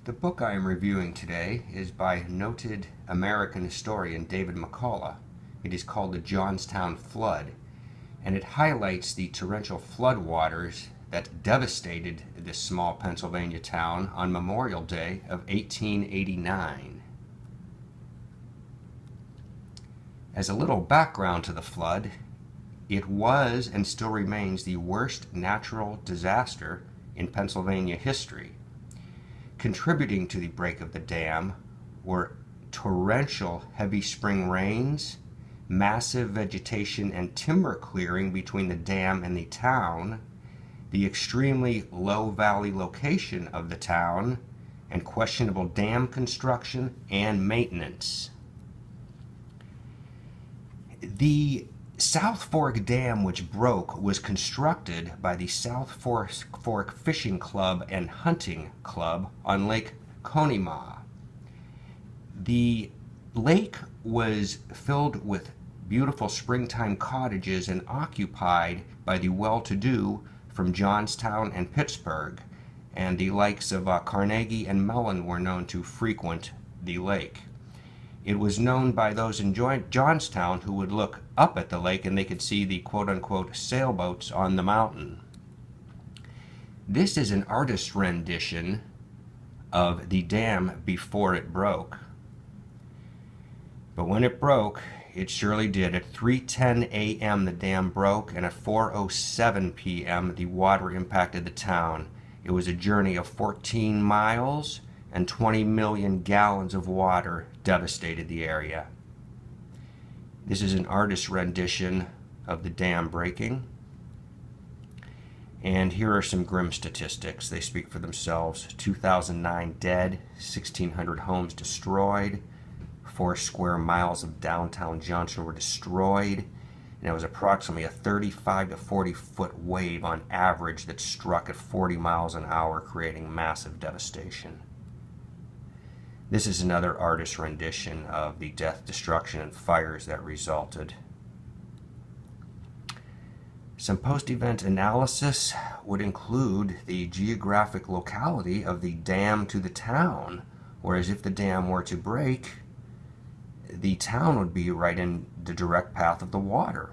The book I am reviewing today is by noted American historian David McCullough. It is called The Johnstown Flood, and it highlights the torrential floodwaters that devastated this small Pennsylvania town on Memorial Day of 1889. As a little background to the flood, it was and still remains the worst natural disaster in Pennsylvania history. Contributing to the break of the dam were torrential heavy spring rains, massive vegetation and timber clearing between the dam and the town, the extremely low valley location of the town, and questionable dam construction and maintenance. The South Fork Dam, which broke, was constructed by the South Fork Fishing Club and Hunting Club on Lake Conemaugh. The lake was filled with beautiful springtime cottages and occupied by the well-to-do from Johnstown and Pittsburgh, and the likes of Carnegie and Mellon were known to frequent the lake. It was known by those in Johnstown who would look up at the lake and they could see the quote-unquote sailboats on the mountain. This is an artist's rendition of the dam before it broke. But when it broke, it surely did. At 3:10 a.m. the dam broke, and at 4:07 p.m. the water impacted the town. It was a journey of 14 miles, and 20 million gallons of water devastated the area. This is an artist's rendition of the dam breaking. And here are some grim statistics. They speak for themselves. 2,009 dead, 1,600 homes destroyed, 4 square miles of downtown Johnstown were destroyed, and it was approximately a 35 to 40 foot wave on average that struck at 40 miles an hour, creating massive devastation. This is another artist's rendition of the death, destruction, and fires that resulted. Some post-event analysis would include the geographic locality of the dam to the town, whereas if the dam were to break, the town would be right in the direct path of the water.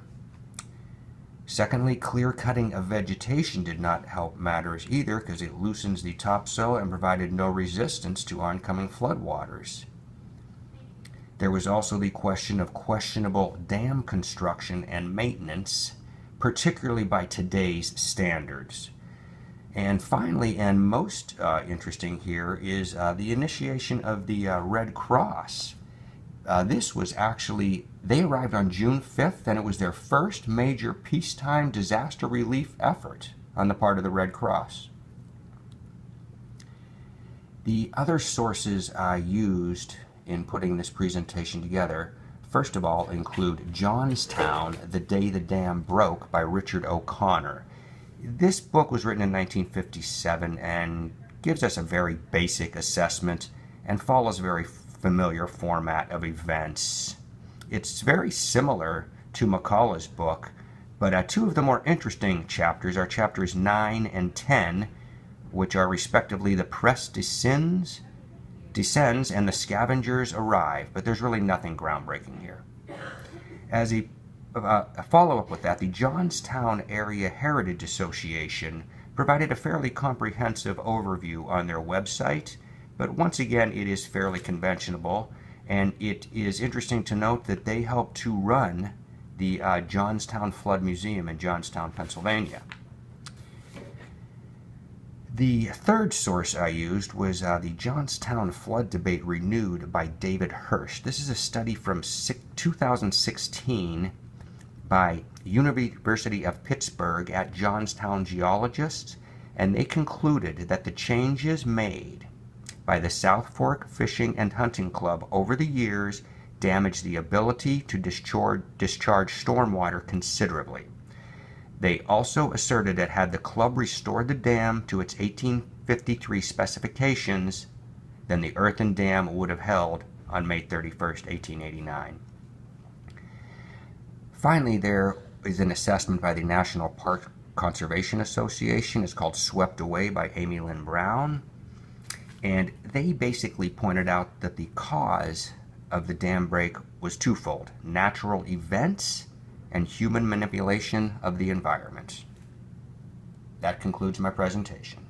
Secondly, clear-cutting of vegetation did not help matters either, because it loosens the topsoil and provided no resistance to oncoming floodwaters. There was also the question of questionable dam construction and maintenance, particularly by today's standards. And finally, and most interesting here, is the initiation of the Red Cross. This was actually, they arrived on June 5th, and it was their first major peacetime disaster relief effort on the part of the Red Cross. The other sources I used in putting this presentation together, first of all, include Johnstown, The Day the Dam Broke by Richard O'Connor. This book was written in 1957 and gives us a very basic assessment and follows very familiar format of events. It's very similar to McCullough's book, but two of the more interesting chapters are chapters 9 and 10, which are respectively The Press Descends and The Scavengers Arrive, but there's really nothing groundbreaking here. As a follow-up with that, the Johnstown Area Heritage Association provided a fairly comprehensive overview on their website, but once again, it is fairly conventional, and it is interesting to note that they helped to run the Johnstown Flood Museum in Johnstown, Pennsylvania. The third source I used was the Johnstown Flood Debate Renewed by David Hirsch. This is a study from 2016 by University of Pittsburgh at Johnstown geologists, and they concluded that the changes made by the South Fork Fishing and Hunting Club over the years damaged the ability to discharge stormwater considerably. They also asserted that had the club restored the dam to its 1853 specifications, then the earthen dam would have held on May 31st, 1889. Finally, there is an assessment by the National Park Conservation Association. It's called Swept Away by Amy Lynn Brown. And they basically pointed out that the cause of the dam break was twofold: natural events and human manipulation of the environment. That concludes my presentation.